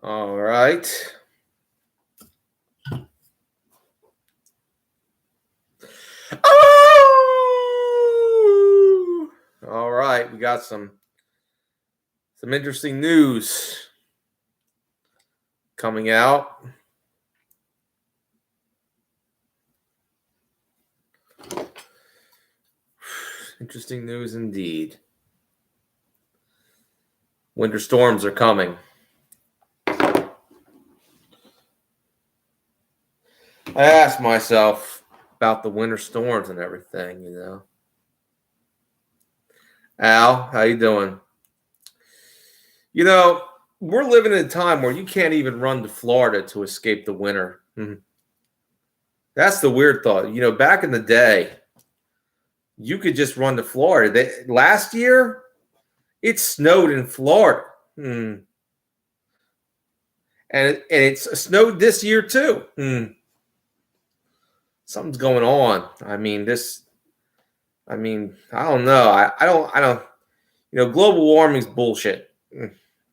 All right. Oh! All right, we got some interesting news coming out. Interesting news indeed. Winter storms are coming. I asked myself about the winter storms and everything, you know. Al, how you doing? You know, we're living in a time where you can't even run to Florida to escape the winter. That's the weird thought. You know, back in the day, you could just run to Florida. Last year, it snowed in Florida. And it's snowed this year too. Something's going on. I don't know. I don't, global warming is bullshit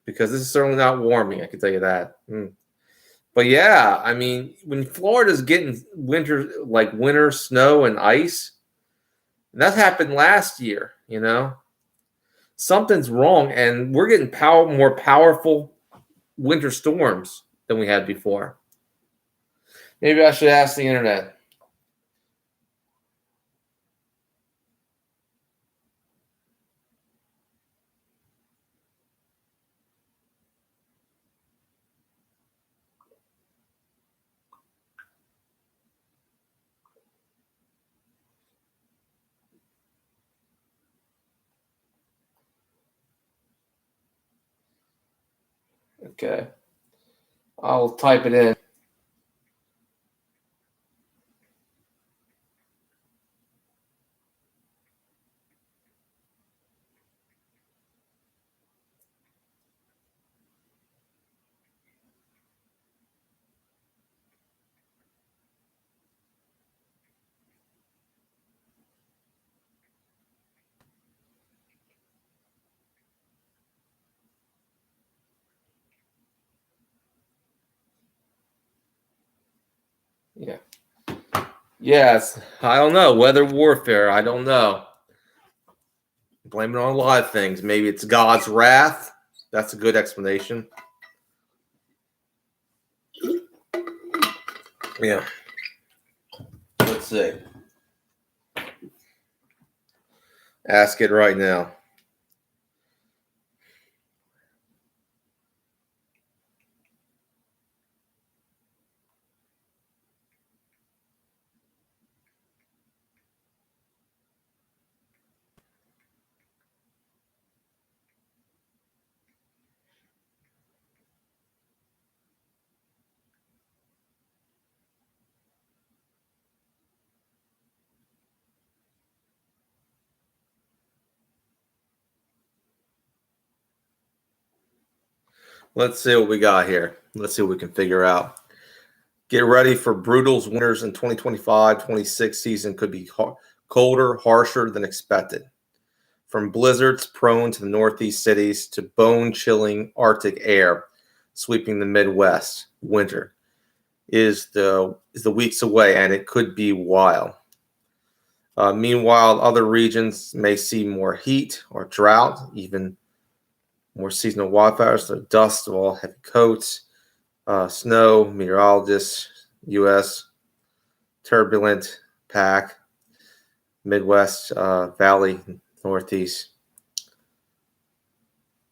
because this is certainly not warming. I can tell you that. But yeah, I mean, when Florida's getting winter snow and ice, that happened last year, you know, something's wrong. And we're getting more powerful winter storms than we had before. Maybe I should ask the internet. Okay. I'll type it in. Yeah. Yes. I don't know. Weather warfare. I don't know. Blame it on a lot of things. Maybe it's God's wrath. That's a good explanation. Yeah. Let's see. Ask it right now. Let's see what we got here. Let's see what we can figure out. Get ready for brutal winters in 2025-26 season. Could be colder, harsher than expected. From blizzards prone to the Northeast cities to bone-chilling Arctic air sweeping the Midwest. Winter is the weeks away, and it could be wild. Meanwhile, other regions may see more heat or drought, even more seasonal wildfires, the dust of all heavy coats, snow, meteorologists, U.S. turbulent pack, Midwest, Valley, Northeast.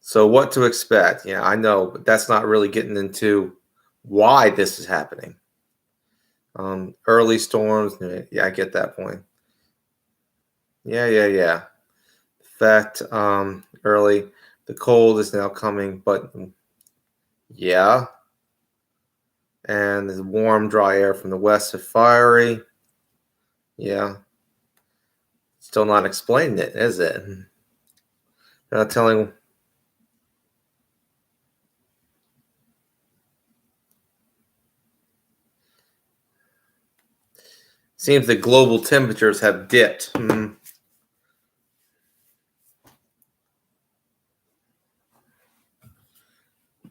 So what to expect? Yeah, I know, but that's not really getting into why this is happening. Early storms. Yeah, I get that point. Yeah. In fact, early. The cold is now coming, but yeah. And the warm, dry air from the west is fiery. Yeah. Still not explaining it, is it? They're not telling. Seems that global temperatures have dipped.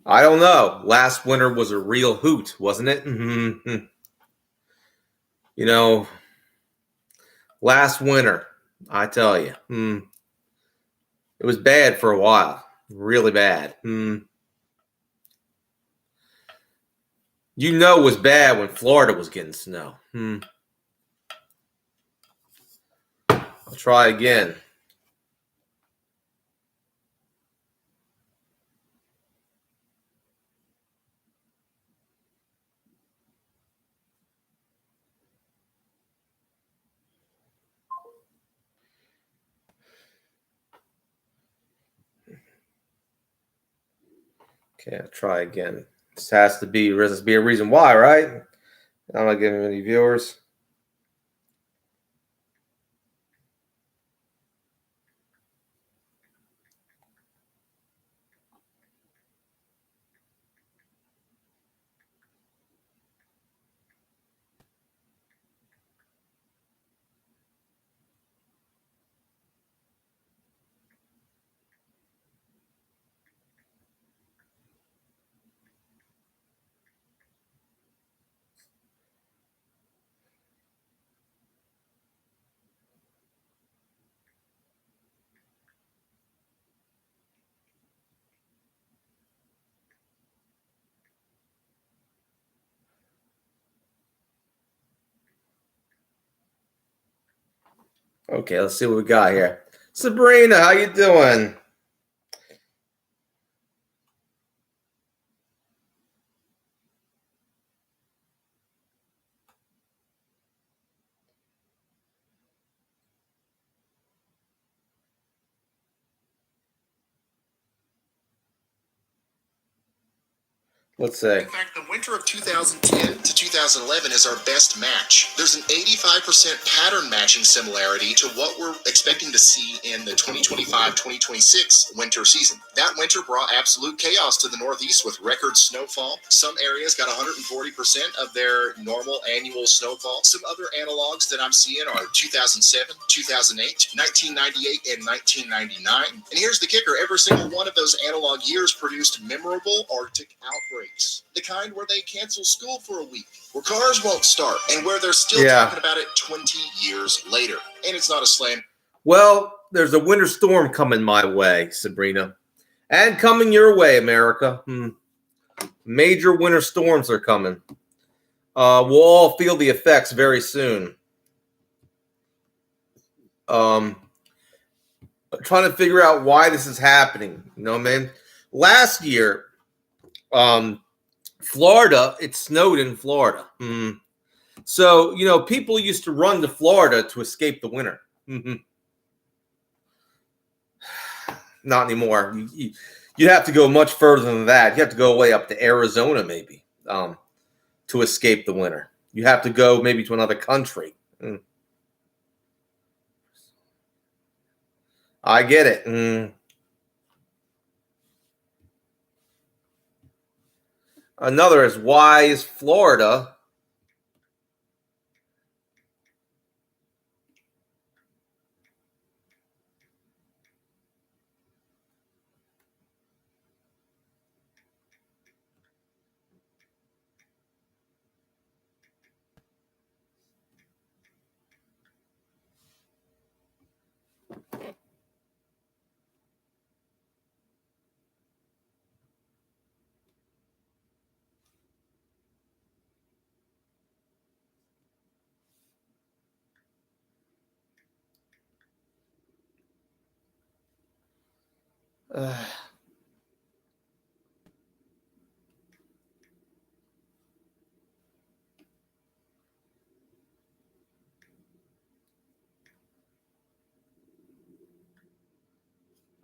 I don't know. Last winter was a real hoot, wasn't it? You know, last winter, I tell you, it was bad for a while. Really bad. You know it was bad when Florida was getting snow. I'll try again. Okay, I'll try again. This has to be a reason why, right? I'm not giving any viewers. Okay, let's see what we got here. Sabrina, how you doing? Let's see. In fact, the winter of 2010 to 2011 is our best match. There's an 85% pattern matching similarity to what we're expecting to see in the 2025-2026 winter season. That winter brought absolute chaos to the Northeast with record snowfall. Some areas got 140% of their normal annual snowfall. Some other analogs that I'm seeing are 2007, 2008, 1998, and 1999. And here's the kicker. Every single one of those analog years produced memorable Arctic outbreaks. The kind where they cancel school for a week, where cars won't start, and where they're still talking about it 20 years later. And it's not a slam. Well, there's a winter storm coming my way, Sabrina. And coming your way, America. Major winter storms are coming. We'll all feel the effects very soon. Trying to figure out why this is happening. You know, man. Last year, Florida, it snowed in Florida. So, you know, people used to run to Florida to escape the winter. Not anymore. You have to go much further than that. You have to go way up to Arizona, maybe, to escape the winter. You have to go maybe to another country. I get it. Another is, why is Florida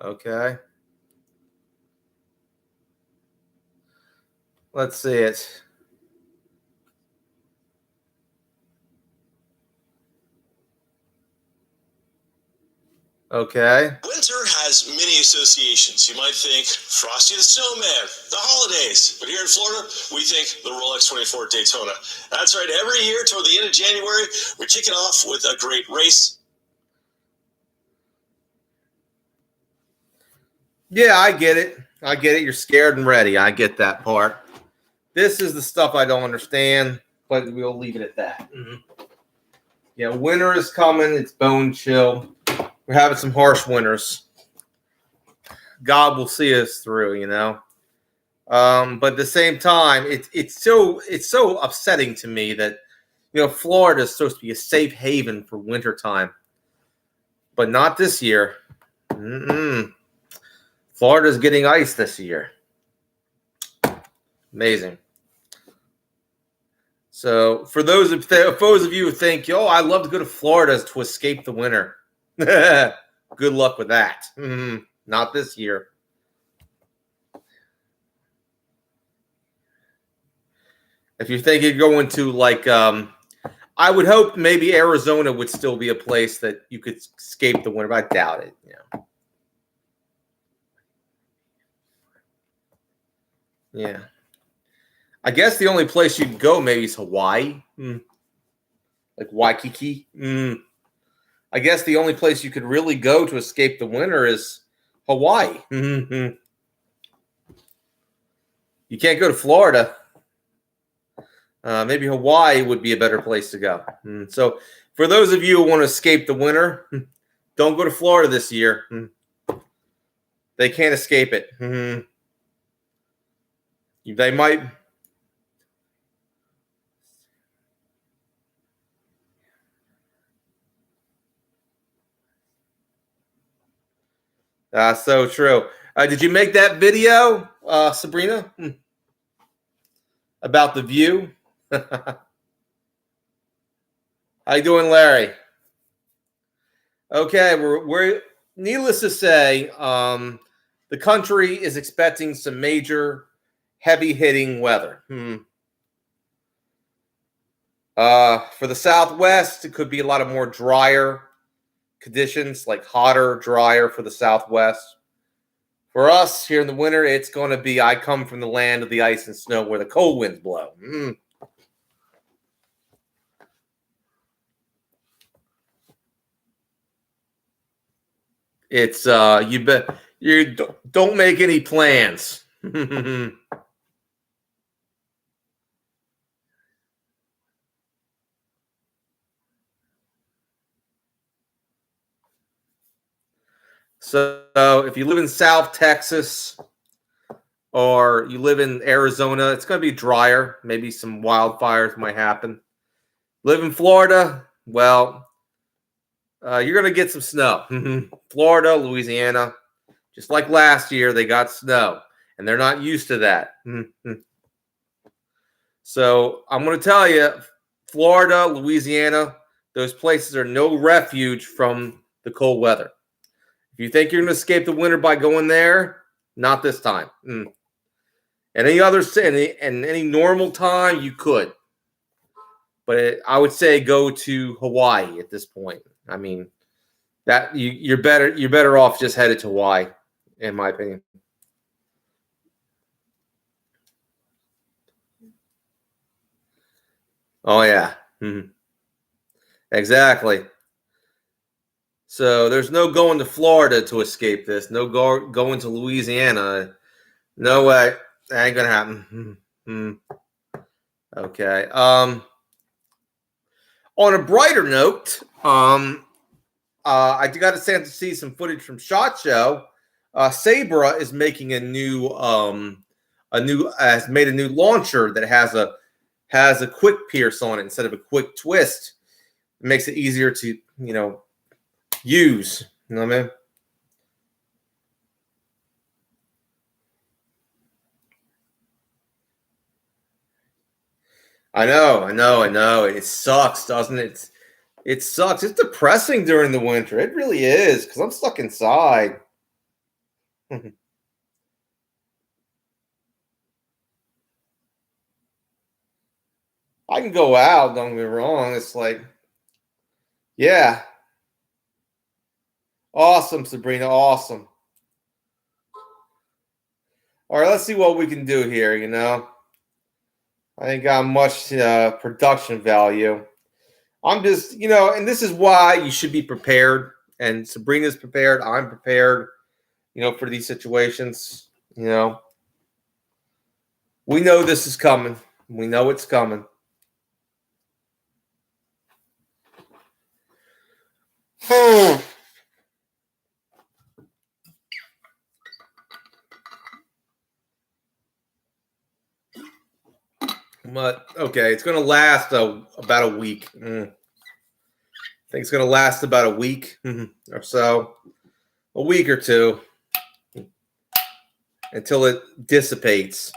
okay. Let's see it. Okay. Winter has many associations. You might think Frosty the Snowman, the holidays. But here in Florida, we think the Rolex 24 Daytona. That's right. Every year toward the end of January, we're kicking off with a great race. Yeah, I get it. I get it. You're scared and ready. I get that part. This is the stuff I don't understand, but we'll leave it at that. Yeah, winter is coming. It's bone chill. We're having some harsh winters. God will see us through, you know. But at the same time, it's so upsetting to me that, you know, Florida is supposed to be a safe haven for wintertime, but not this year. Florida's getting ice this year. Amazing. So for those of you who think, yo, I love to go to Florida to escape the winter, good luck with that. Not this year. If you think you're going to, like, I would hope maybe Arizona would still be a place that you could escape the winter, but I doubt it. You know. Yeah. I guess the only place you'd go maybe is Hawaii. Like Waikiki. I guess the only place you could really go to escape the winter is Hawaii. You can't go to Florida. Maybe Hawaii would be a better place to go. So for those of you who want to escape the winter, don't go to Florida this year. They can't escape it. They might. So true. Did you make that video, Sabrina, about the view? How you doing, Larry? Okay, we're needless to say, the country is expecting some major heavy-hitting weather. For the Southwest, it could be a lot of more drier conditions, like hotter, drier for the Southwest. For us here in the winter, it's going to be, I come from the land of the ice and snow where the cold winds blow. It's you don't make any plans. So if you live in South Texas or you live in Arizona, it's going to be drier. Maybe some wildfires might happen. Live in Florida, well, you're going to get some snow. Florida, Louisiana, just like last year, they got snow, and they're not used to that. So I'm going to tell you, Florida, Louisiana, those places are no refuge from the cold weather. If you think you're going to escape the winter by going there, not this time. Any other and any normal time, you could. But I would say go to Hawaii at this point. I mean, that you're better off just headed to Hawaii, in my opinion. Oh yeah, exactly. So there's no going to Florida to escape this. No going to Louisiana. No way. That ain't gonna happen. Okay. On a brighter note, I got a chance to see some footage from SHOT Show. Sabra is making has made a new launcher that has a quick pierce on it instead of a quick twist. It makes it easier to, use. You know what I mean? I know. It sucks, doesn't it? It sucks. It's depressing during the winter. It really is, because I'm stuck inside. I can go out, don't get me wrong. It's like, yeah. Awesome, Sabrina. Awesome. All right, let's see what we can do here, I ain't got much production value. I'm just, and this is why you should be prepared. And Sabrina's prepared. I'm prepared, for these situations. You know, we know this is coming. We know it's coming. But okay, it's going to last about a week. I think it's going to last about a week or so, a week or two, until it dissipates.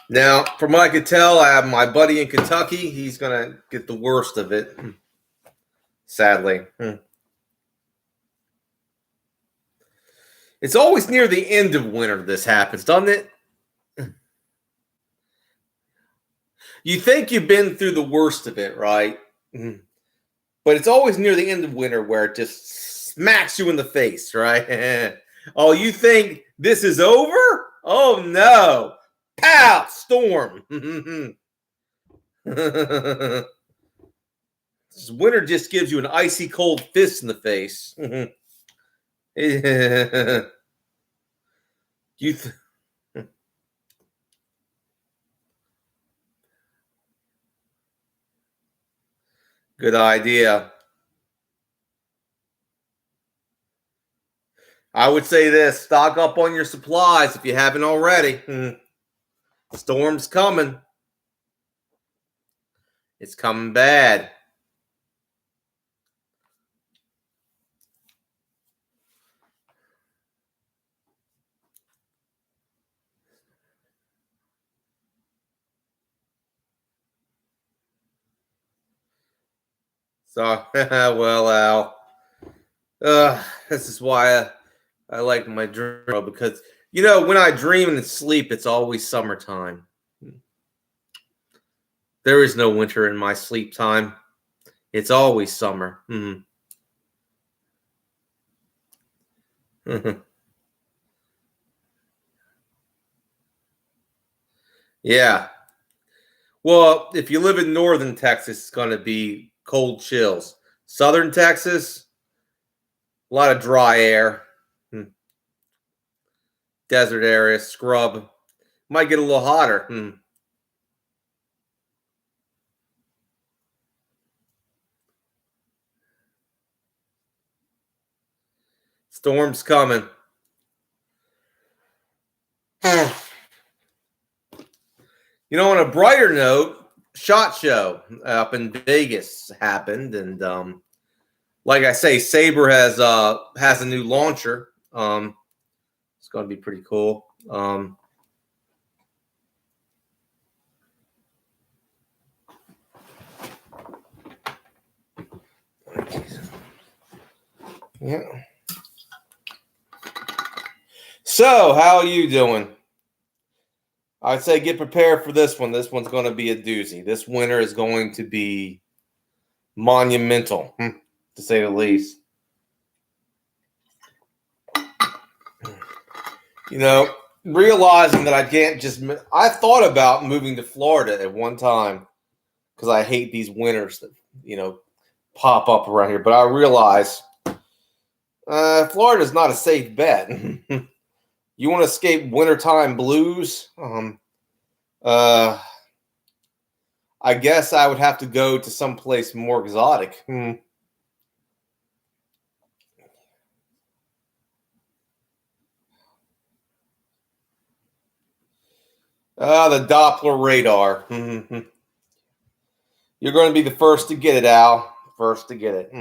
Now, from what I could tell, I have my buddy in Kentucky. He's going to get the worst of it, sadly. It's always near the end of winter this happens, doesn't it? You think you've been through the worst of it, right? But it's always near the end of winter where it just smacks you in the face, right? Oh, you think this is over? Oh, no. Pow! Storm. Winter just gives you an icy cold fist in the face. Good idea. I would say this: stock up on your supplies if you haven't already. Storm's coming. It's coming bad. So, well, Al, this is why I like my dream, because, you know, when I dream and sleep, it's always summertime. There is no winter in my sleep time. It's always summer. Yeah. Well, if you live in northern Texas, it's going to be cold chills. Southern Texas, a lot of dry air. Desert area, scrub. Might get a little hotter. Storm's coming. You know, on a brighter note, SHOT Show up in Vegas happened, and like I say, Sabre has a new launcher. It's going to be pretty cool. Yeah. So, how are you doing? I'd say get prepared for this one. This one's going to be a doozy. This winter is going to be monumental, to say the least. You know, realizing that I can't just... I thought about moving to Florida at one time because I hate these winters that, you know, pop up around here. But I realized Florida is not a safe bet. You want to escape wintertime blues? I guess I would have to go to someplace more exotic. The Doppler radar. You're going to be the first to get it, Al. First to get it.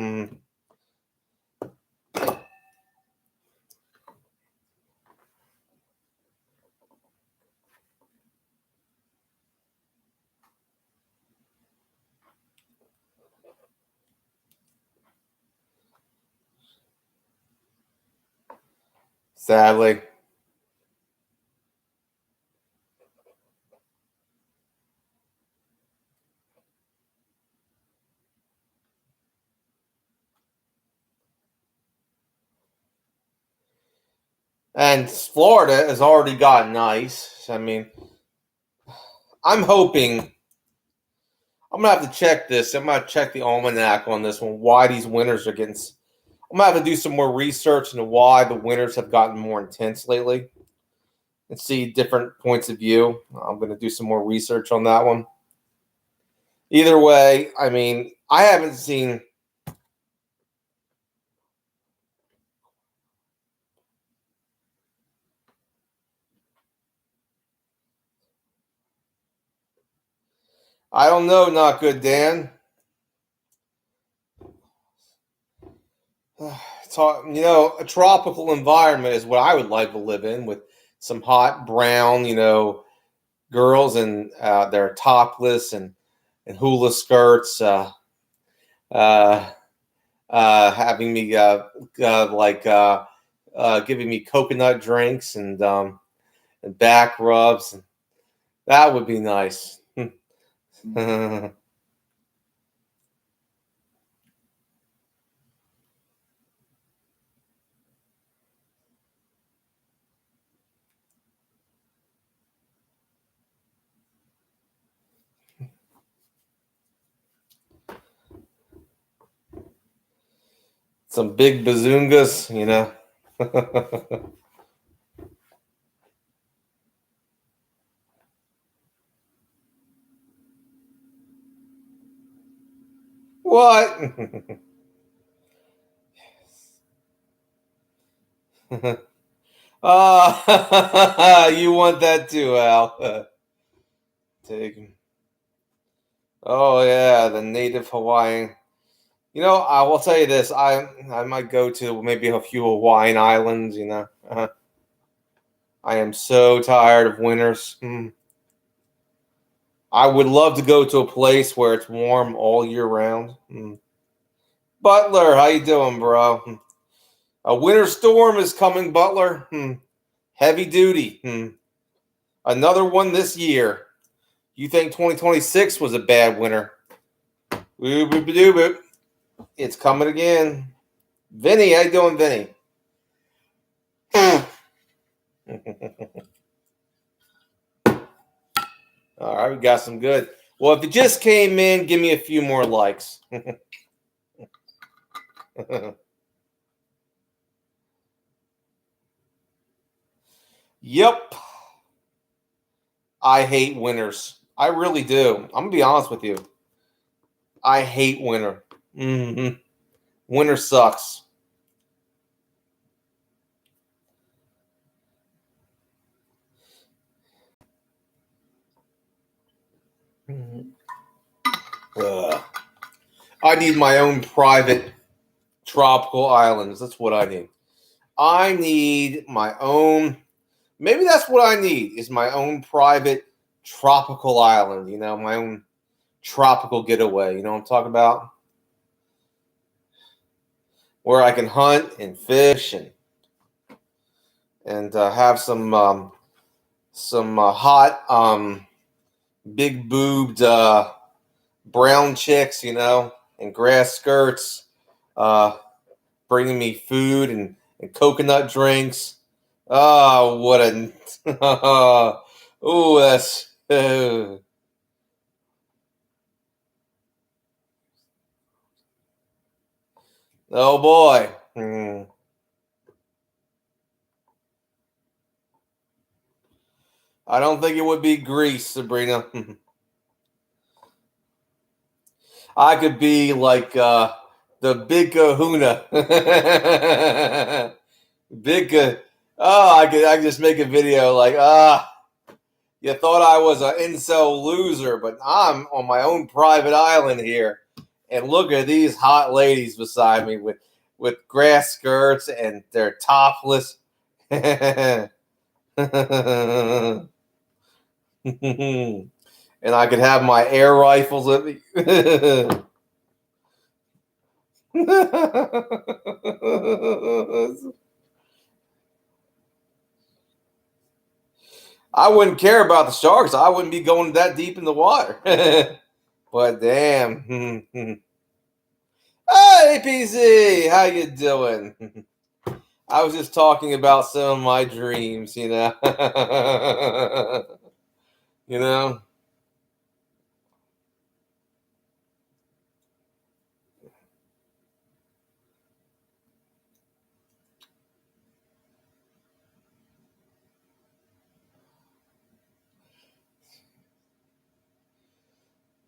Sadly. And Florida has already gotten nice. I mean, I'm hoping... I'm going to have to check this. I'm going to check the almanac on this one, why these winters are getting I'm gonna have to do some more research into why the winters have gotten more intense lately and see different points of view. I'm gonna do some more research on that one. Either way, I mean, I haven't seen. I don't know, not good, Dan. It's hard, a tropical environment is what I would like to live in with some hot brown, girls and they're topless and hula skirts, uh, having me giving me coconut drinks and back rubs. That would be nice. Some big bazungas. What? You want that too, Al? Take 'em. Oh yeah, the native Hawaiian. I will tell you this. I might go to maybe a few Hawaiian islands. I am so tired of winters. I would love to go to a place where it's warm all year round. Butler, how you doing, bro? A winter storm is coming, Butler. Heavy duty. Another one this year. You think 2026 was a bad winter? It's coming again. Vinny, how you doing, Vinny? All right, we got some good. Well, if you just came in, give me a few more likes. Yep. I hate winters. I really do. I'm going to be honest with you. I hate winter. Winter sucks. I need my own private tropical islands. That's what I need. I need my own. Maybe that's what I need is my own private tropical island. My own tropical getaway. You know what I'm talking about? Where I can hunt and fish and have some hot big boobed brown chicks, and grass skirts, bringing me food and coconut drinks. Oh, what a oh, that's oh boy. I don't think it would be Greece, Sabrina. I could be like the big kahuna. I could just make a video like, you thought I was an incel loser, but I'm on my own private island here. And look at these hot ladies beside me with grass skirts and they're topless. And I could have my air rifles with me. I wouldn't care about the sharks. I wouldn't be going that deep in the water. But damn. Hey, PC, how you doing? I was just talking about some of my dreams, you know. You know.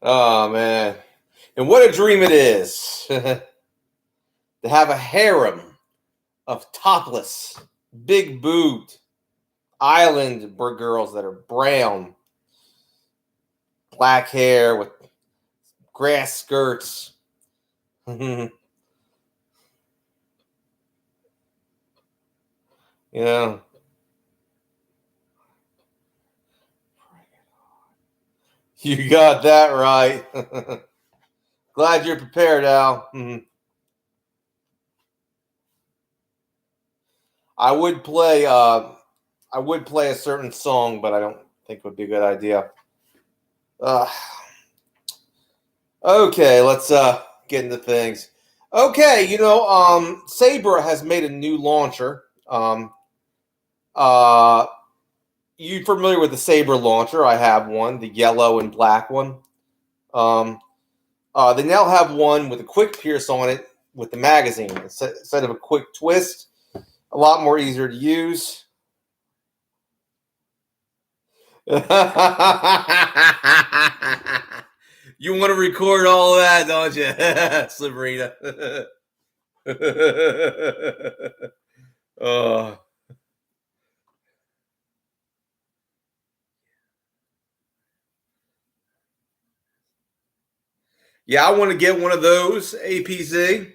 Oh man. And what a dream it is to have a harem of topless, big boobed island girls that are brown, black hair with grass skirts. Yeah. You got that right. Glad you're prepared, Al. I would play a certain song, but I don't think it would be a good idea. Uh, okay, let's get into things. Okay, Sabre has made a new launcher. Uh you familiar with the Sabre launcher? I have one, the yellow and black one. Um they now have one with a quick pierce on it with the magazine instead of a quick twist. A lot more easier to use. You want to record all of that, don't you, Sabrina? Oh. Yeah, I want to get one of those, APZ.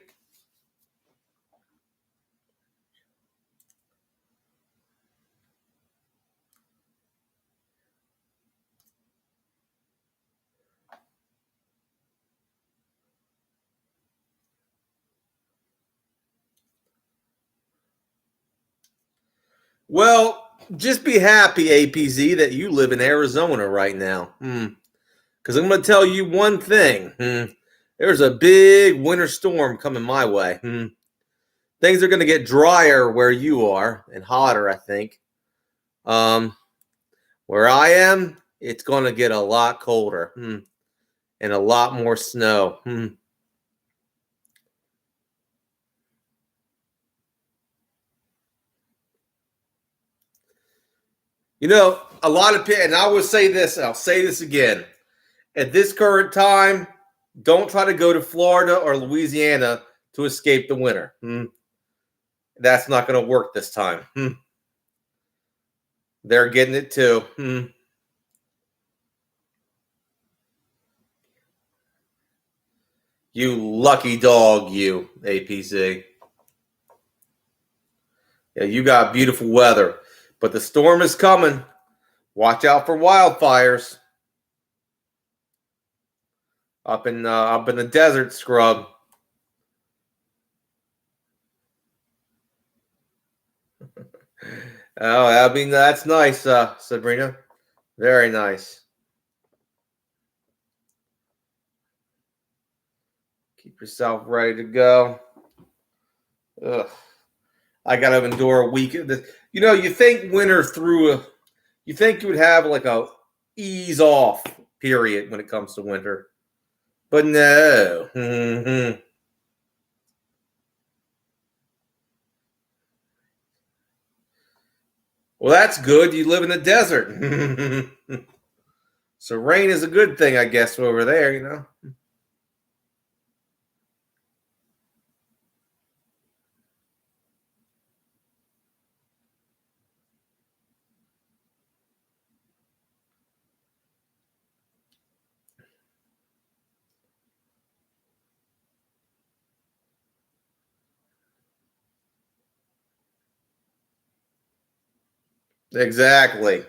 Well, just be happy, APZ, that you live in Arizona right now. Because I'm going to tell you one thing. There's a big winter storm coming my way. Things are going to get drier where you are and hotter, I think. Where I am, it's going to get a lot colder and a lot more snow. A lot of people, and I will say this, and I'll say this again. At this current time, don't try to go to Florida or Louisiana to escape the winter. That's not going to work this time. They're getting it too. You lucky dog, you, APC. Yeah, you got beautiful weather, but the storm is coming. Watch out for wildfires up in the desert, scrub. Oh, that's nice, Sabrina. Very nice. Keep yourself ready to go. Ugh. I gotta endure a week. You think winter you think you would have like a ease off period when it comes to winter, but no. Well, that's good. You live in the desert. So rain is a good thing, I guess, over there. Exactly.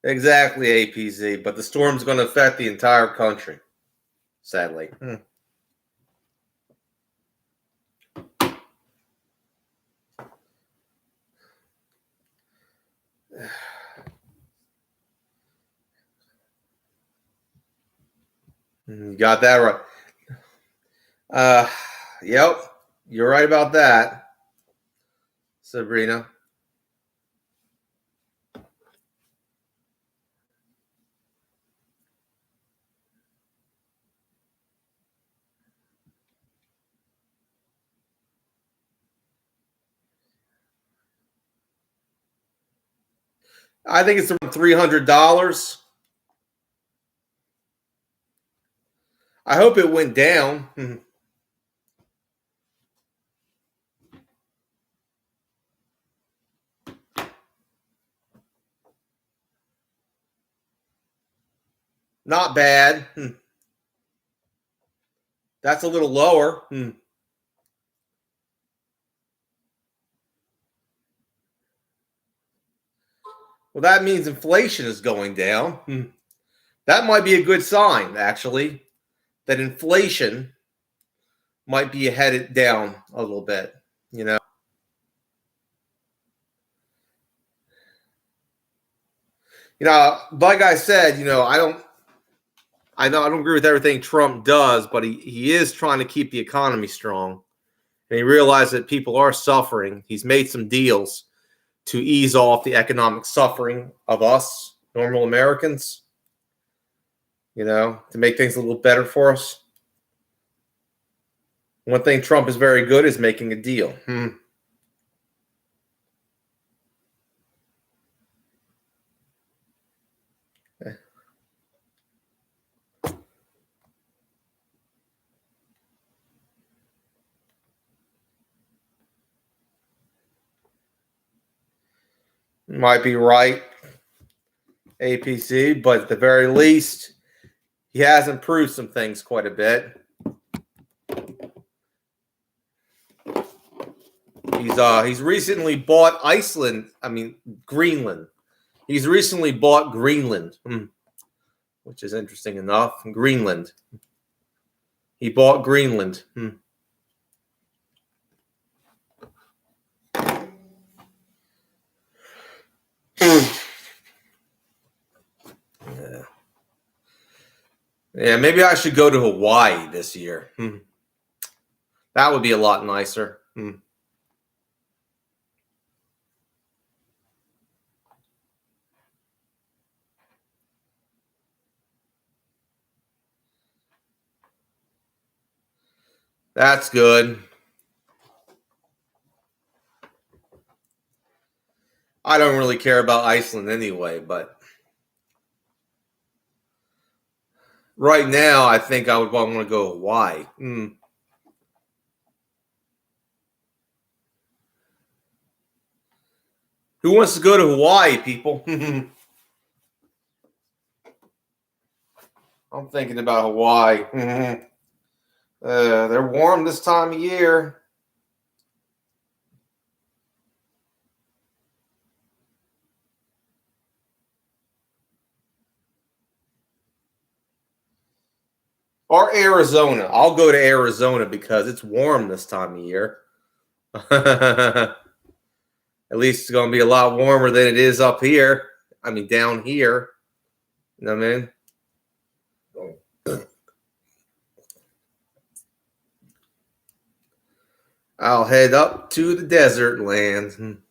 Exactly, APZ. But the storm's going to affect the entire country, sadly. You got that right. Yep. You're right about that, Sabrina. I think it's around $300. I hope it went down. Not bad. That's a little lower. Well, that means inflation is going down. That might be a good sign, actually, that inflation might be headed down a little bit, you know. Like I said, I don't agree with everything Trump does, but he is trying to keep the economy strong. And he realized that people are suffering. He's made some deals to ease off the economic suffering of us, normal Americans, to make things a little better for us. One thing Trump is very good is making a deal. Might be right, APC, but at the very least, he has improved some things quite a bit. He's recently bought Greenland. He's recently bought Greenland, which is interesting enough. Greenland. He bought Greenland. Yeah, maybe I should go to Hawaii this year. That would be a lot nicer. That's good. I don't really care about Iceland anyway, but right now I think I would want to go to Hawaii. Who wants to go to Hawaii, people? I'm thinking about Hawaii. They're warm this time of year. Or Arizona. I'll go to Arizona because it's warm this time of year. At least it's going to be a lot warmer than it is up here. I mean, down here. You know what I mean? I'll head up to the desert land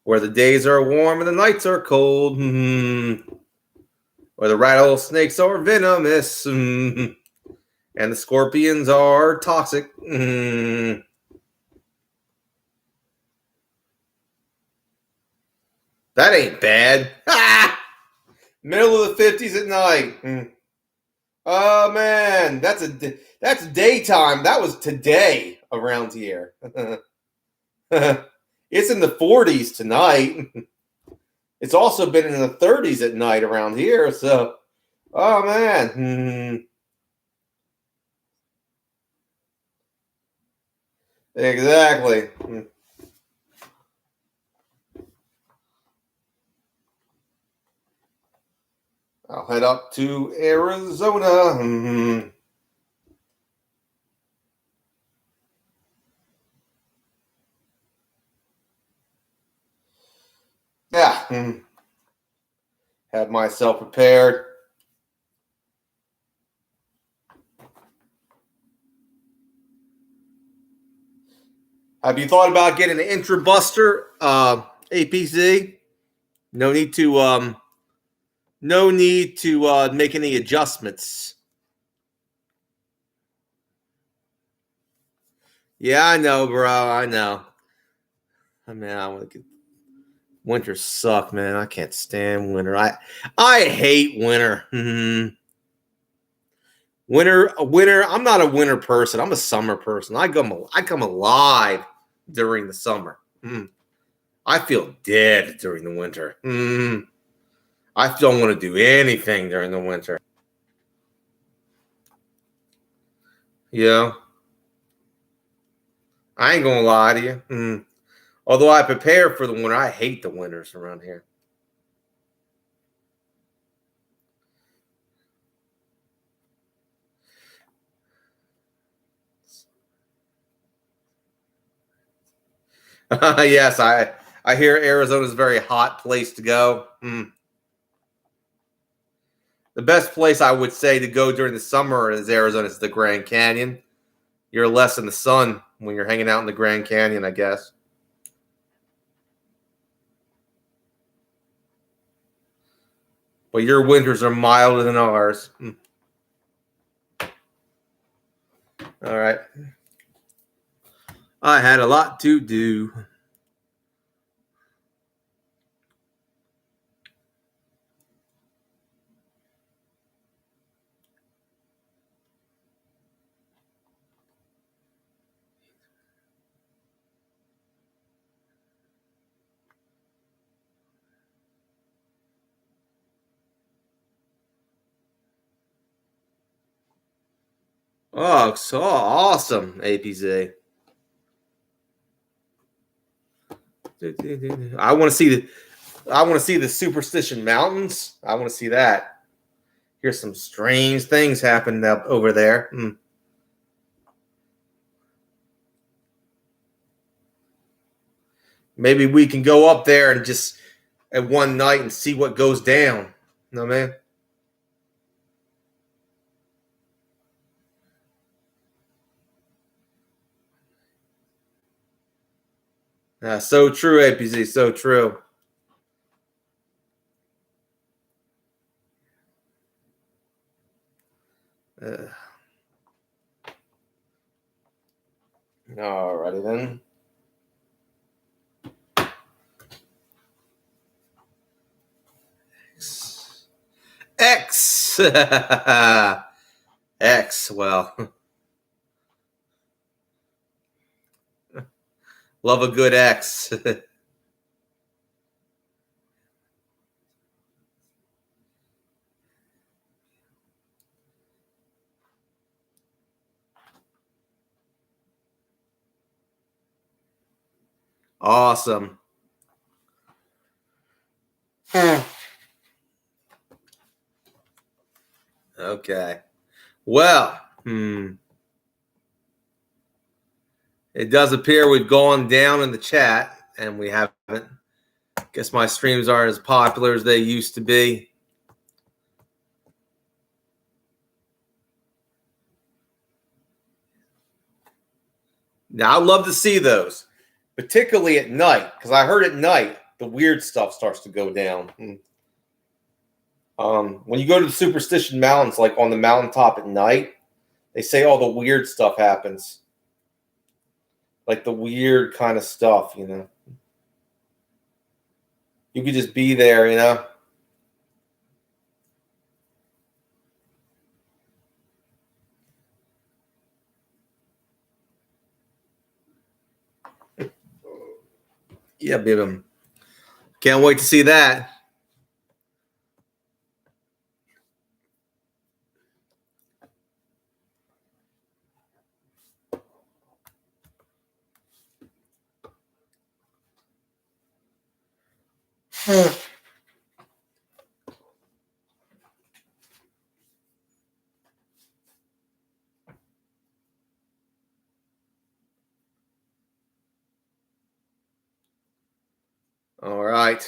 where the days are warm and the nights are cold. Where the rattlesnakes are venomous and the scorpions are toxic. That ain't bad. Middle of the 50s at night. Oh man, that's daytime. That was today around here. It's in the 40s tonight. It's also been in the 30s at night around here. So, oh man. Exactly. I'll head up to Arizona. Yeah. Have myself prepared. Have you thought about getting an Intrabuster APC? No need to make any adjustments. Yeah, I know, bro. I know. I mean, winter suck, man. I can't stand winter. I hate winter. Winter. I'm not a winter person. I'm a summer person. I come alive during the summer. I feel dead during the winter. I don't want to do anything during the winter. Yeah, I ain't gonna lie to you. Although I prepare for the winter, I hate the winters around here. Yes, I hear Arizona's a very hot place to go. The best place I would say to go during the summer is Arizona. It's the Grand Canyon. You're less in the sun when you're hanging out in the Grand Canyon, I guess. But your winters are milder than ours. All right. I had a lot to do. Oh, so awesome, APZ. I want to see the Superstition Mountains. I want to see that. Here's some strange things happening up over there. Maybe we can go up there and just at one night and see what goes down. No, man. So true, APZ. So true. Alrighty then. X. X. Well, love a good X. Awesome. Okay. Well, it does appear we've gone down in the chat, and we haven't. Guess my streams aren't as popular as they used to be. Now, I'd love to see those, particularly at night, because I heard at night the weird stuff starts to go down. When you go to the Superstition Mountains, like on the mountaintop at night, they say all the weird stuff happens. Like the weird kind of stuff, you know. You could just be there, you know. Yeah, baby. Can't wait to see that. All right.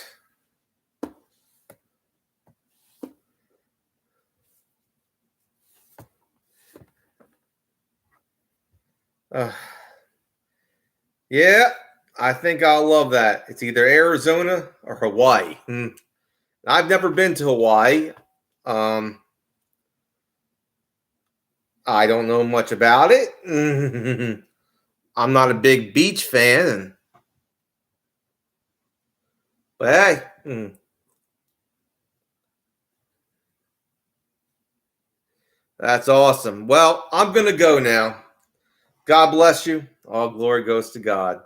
Yeah, I think I'll love that. It's either Arizona or Hawaii. I've never been to Hawaii. I don't know much about it. I'm not a big beach fan, but hey, That's awesome. Well, I'm going to go now. God bless you. All glory goes to God.